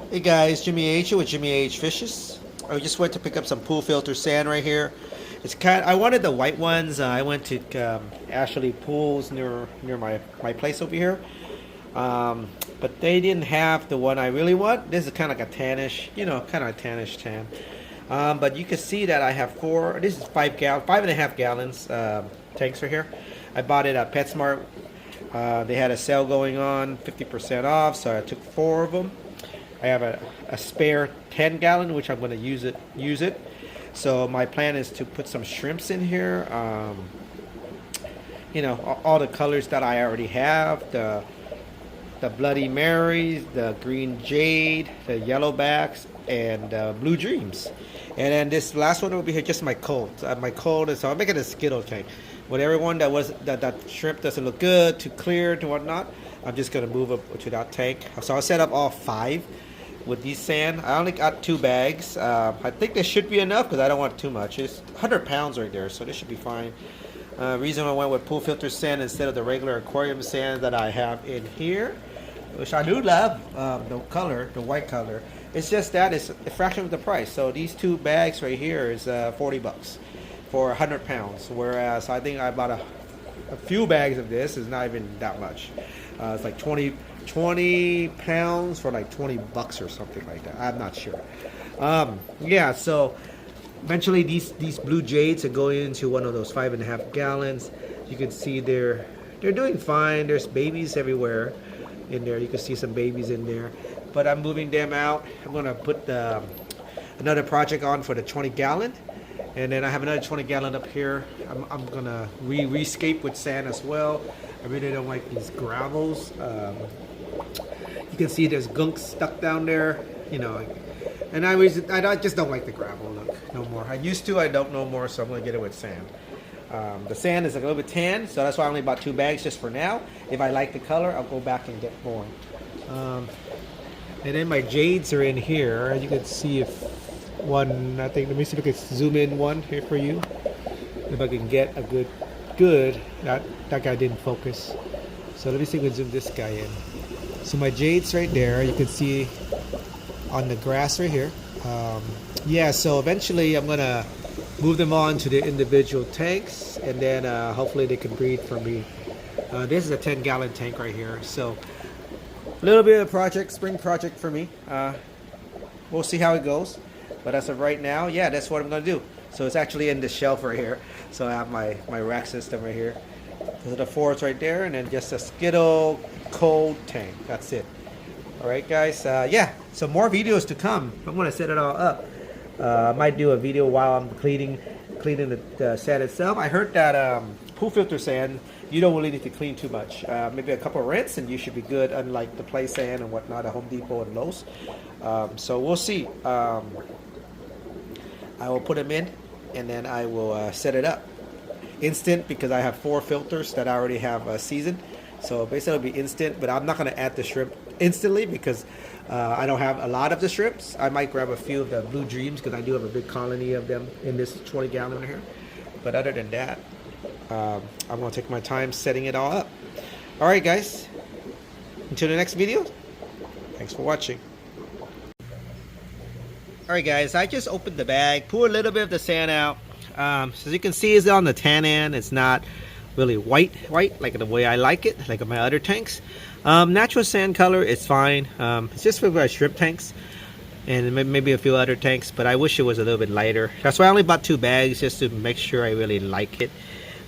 Hey guys, Jimmy H with Jimmy H Fishes. I just went to pick up some pool filter sand right here. I wanted the white ones. I went to Ashley Pools near my place over here. But they didn't have the one I really want. This is kind of like a tannish, kind of a tannish tan. But you can see that I have four. This is 5.5 gallons tanks right here. I bought it at PetSmart. They had a sale going on, 50% off, so I took four of them. I have a spare 10 gallon, which I'm going to use it. So my plan is to put some shrimps in here. All the colors that I already have, the Bloody Marys, the green jade, the yellowbacks, and blue dreams. And then this last one will be here, just my cold. My cold is, so I'm making a Skittle tank. With everyone that shrimp doesn't look good, too clear, to whatnot, I'm just gonna move up to that tank. So I'll set up all five with these sand. I only got 2 bags. I think this should be enough because I don't want too much. It's 100 pounds right there, so this should be fine. Reason I went with pool filter sand instead of the regular aquarium sand that I have in here, which I do love, the color, the white color. It's just that it's a fraction of the price. So these 2 bags right here is 40 bucks for 100 pounds. Whereas I think I bought a few bags of this. Is not even that much. It's like 20 pounds for like 20 bucks or something like that. I'm not sure. Yeah, so eventually these blue jades are going into one of those 5.5 gallons. You can see they're doing fine. There's babies everywhere in there. You can see some babies in there, but I'm moving them out. I'm gonna put another project on for the 20 gallon, and then I have another 20 gallon up here. I'm gonna rescape with sand as well. I really don't like these gravels. You can see there's gunk stuck down there, and I just don't like the gravel look no more. I used to, I don't no more, so I'm gonna get it with sand. The sand is a little bit tan, so that's why I only bought 2 bags just for now. If I like the color, I'll go back and get more. And then my jades are in here. As you can see, if one, I think, let me see if I can zoom in one here for you. If I can get a good, that guy didn't focus. So let me see if we can zoom this guy in. So my jades right there, you can see on the grass right here. Yeah, so eventually I'm gonna move them on to the individual tanks, and then hopefully they can breed for me. This is a 10-gallon tank right here, so a little bit of spring project for me. We'll see how it goes, but as of right now, yeah, that's what I'm gonna do. So it's actually in the shelf right here. So I have my rack system right here. Those are the 4s right there, and then just a Skittle cold tank. That's it. All right, guys. Yeah, so more videos to come. I'm gonna set it all up. I might do a video while I'm cleaning the sand itself. I heard that pool filter sand, you don't really need to clean too much. Maybe a couple of rinse and you should be good, unlike the play sand and whatnot at Home Depot and Lowe's. So we'll see. I will put them in, and then I will set it up. Instant, because I have 4 filters that I already have seasoned. So basically it'll be instant, but I'm not going to add the shrimp instantly because I don't have a lot of the shrimps. I might grab a few of the blue dreams because I do have a big colony of them in this 20 gallon here. But other than that, I'm going to take my time setting it all up. All right, guys. Until the next video, thanks for watching. All right, guys, I just opened the bag, pour a little bit of the sand out. So as you can see, it's on the tan end. It's not really white like the way I like it, like my other tanks. Natural sand color, it's fine. It's just for my shrimp tanks and maybe a few other tanks, but I wish it was a little bit lighter. That's why I only bought 2 bags, just to make sure I really like it.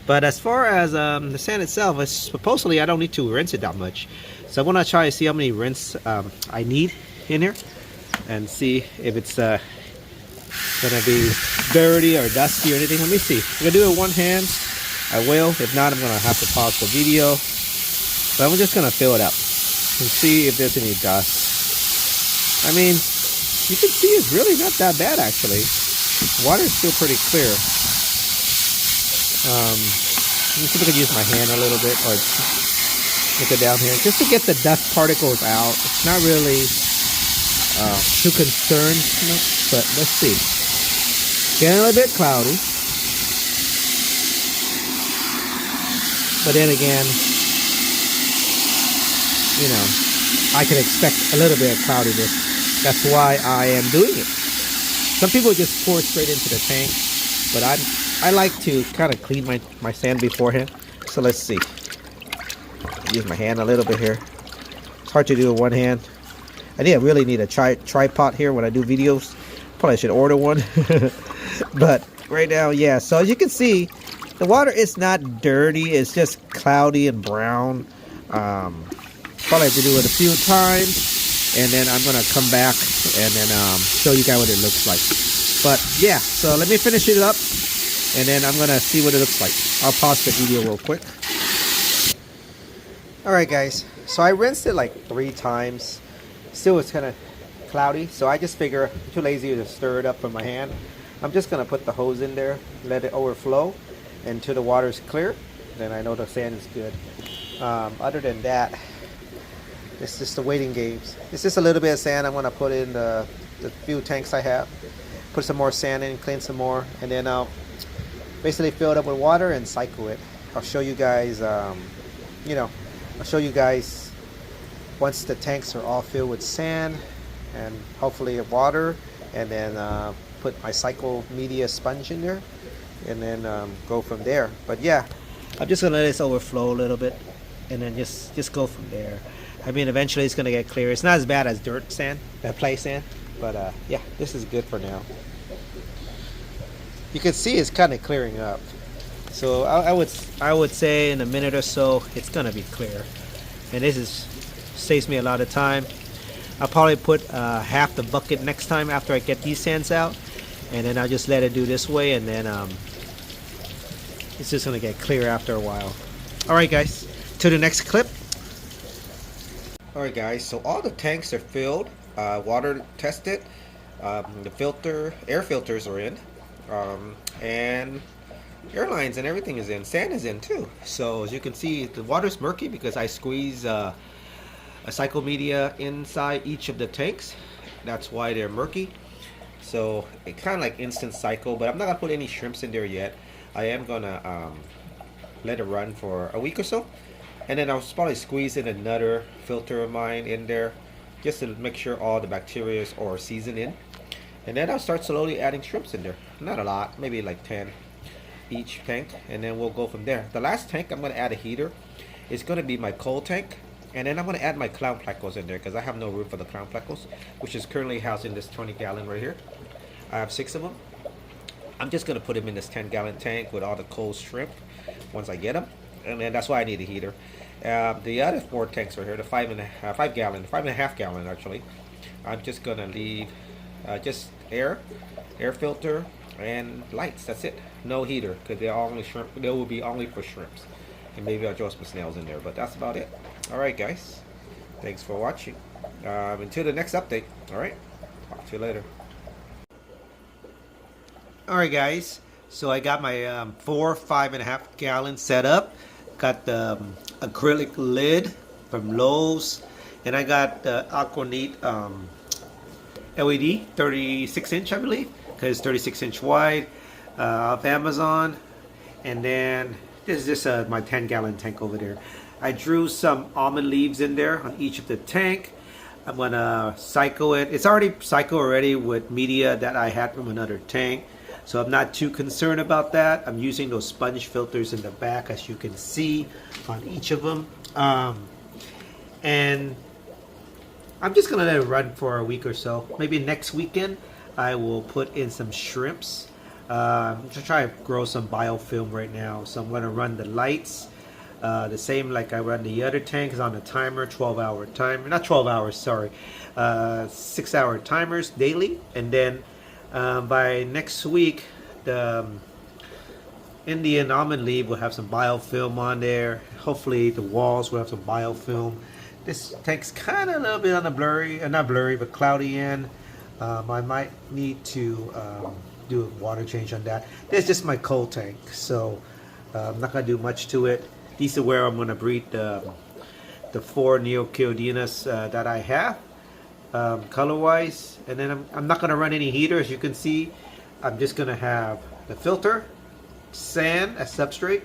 But as far as the sand itself, it's supposedly I don't need to rinse it that much. So I'm gonna try to see how many rinse I need in here, and see if it's gonna be dirty or dusty or anything. Let me see. I'm gonna do it with one hand. I will. If not, I'm gonna have to pause the video. But I'm just gonna fill it up and see if there's any dust. I mean, you can see it's really not that bad actually. Water's still pretty clear. Let me see if I can use my hand a little bit, or look it down here, just to get the dust particles out. It's not really too concerned, but let's see. Getting a little bit cloudy. But then again, I can expect a little bit of cloudiness That's why I am doing it. Some people just pour straight into the tank, but I like to kind of clean my sand beforehand. So let's see. Use my hand a little bit here. It's hard to do with one hand. I really need a tripod here when I do videos. Probably should order one. But right now, yeah. So as you can see, the water is not dirty. It's just cloudy and brown. Probably have to do it a few times, and then I'm gonna come back and then show you guys what it looks like. But yeah, so let me finish it up, and then I'm gonna see what it looks like. I'll pause the video real quick. All right, guys. So I rinsed it like 3 times. Still, it's kind of cloudy, so I just figure I'm too lazy to stir it up from my hand. I'm just gonna put the hose in there, let it overflow until the water is clear. Then I know the sand is good. Other than that, it's just the waiting games. It's just a little bit of sand I'm gonna put in the few tanks I have. Put some more sand in, clean some more, and then I'll basically fill it up with water and cycle it. I'll show you guys. I'll show you guys once the tanks are all filled with sand and hopefully water, and then put my cycle media sponge in there, and then go from there. But yeah, I'm just gonna let this overflow a little bit, and then just go from there. I mean, eventually it's gonna get clear. It's not as bad as dirt sand, play sand, but yeah, this is good for now. You can see it's kind of clearing up. So I would say in a minute or so it's gonna be clear, and this saves me a lot of time. I'll probably put half the bucket next time after I get these sands out, and then I'll just let it do this way, and then it's just gonna get clear after a while. All right, guys, to the next clip. All right, guys, so all the tanks are filled, water tested, the air filters are in, and air lines and everything is in. Sand is in too. So as you can see, the water's murky because I squeeze a cycle media inside each of the tanks. That's why they're murky. So it kind of like instant cycle, but I'm not gonna put any shrimps in there yet. I am gonna let it run for a week or so, and then I'll probably squeeze in another filter of mine in there just to make sure all the bacteria are seasoned in, and then I'll start slowly adding shrimps in there. Not a lot, maybe like 10 each tank, and then we'll go from there. The last tank I'm gonna add a heater. It's gonna be my cold tank, and then I'm gonna add my clown plecos in there because I have no room for the clown plecos, which is currently housed in this 20-gallon right here. I have 6 of them. I'm just gonna put them in this 10-gallon tank with all the cold shrimp once I get them, and then that's why I need a heater. The other 4 tanks right here, the 5.5 gallon actually, I'm just gonna leave just air filter and lights. That's it. No heater because they're only shrimp. They will be only for shrimps, and maybe I'll throw some snails in there, but that's about it. All right, guys, thanks for watching. Until the next update. All right, talk to you later. All right, guys, so I got my 4 5.5 gallon set up. Got the acrylic lid from Lowe's, and I got the Aquaneat LED 36-inch, I believe, because it's 36-inch wide, off Amazon. And then this is just my 10-gallon tank over there. I drew some almond leaves in there on each of the tank. I'm gonna cycle it. It's already cycled already with media that I had from another tank, so I'm not too concerned about that. I'm using those sponge filters in the back, as you can see on each of them. And I'm just gonna let it run for a week or so. Maybe next weekend I will put in some shrimps. I'm just trying to grow some biofilm right now, so I'm gonna run the lights the same like I run the other tanks on the timer, 12-hour timer, not 12 hours, sorry, 6-hour timers daily. And then by next week, the Indian almond leaf will have some biofilm on there. Hopefully the walls will have some biofilm. This tank's kind of a little bit on the blurry, not blurry, but cloudy end. I might need to do a water change on that. This is just my cold tank, so I'm not gonna do much to it. These are where I'm gonna breed the 4 Neocheodonus that I have, color-wise. And then I'm not gonna run any heater, as you can see. I'm just gonna have the filter, sand as substrate,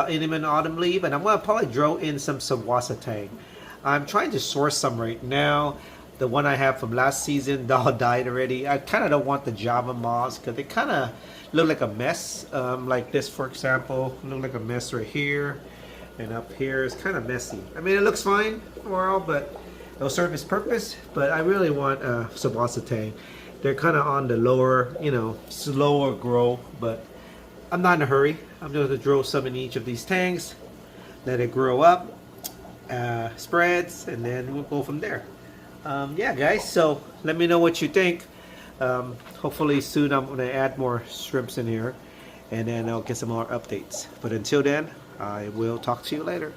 Indian autumn leaf, and I'm gonna probably draw in some Sawasa tang. I'm trying to source some right now. The one I have from last season all died already. I kind of don't want the Java moths because they kind of look like a mess. Like this, for example, look like a mess right here, and up here is kind of messy. I mean, it looks fine overall, but it'll serve its purpose. But I really want Sabasa Tang. They're kind of on the lower, you know, slower grow, but I'm not in a hurry. I'm going to grow some in each of these tanks, let it grow up, spreads, and then we'll go from there. Yeah, guys, so let me know what you think. Hopefully soon I'm going to add more shrimps in here, and then I'll get some more updates. But until then, I will talk to you later.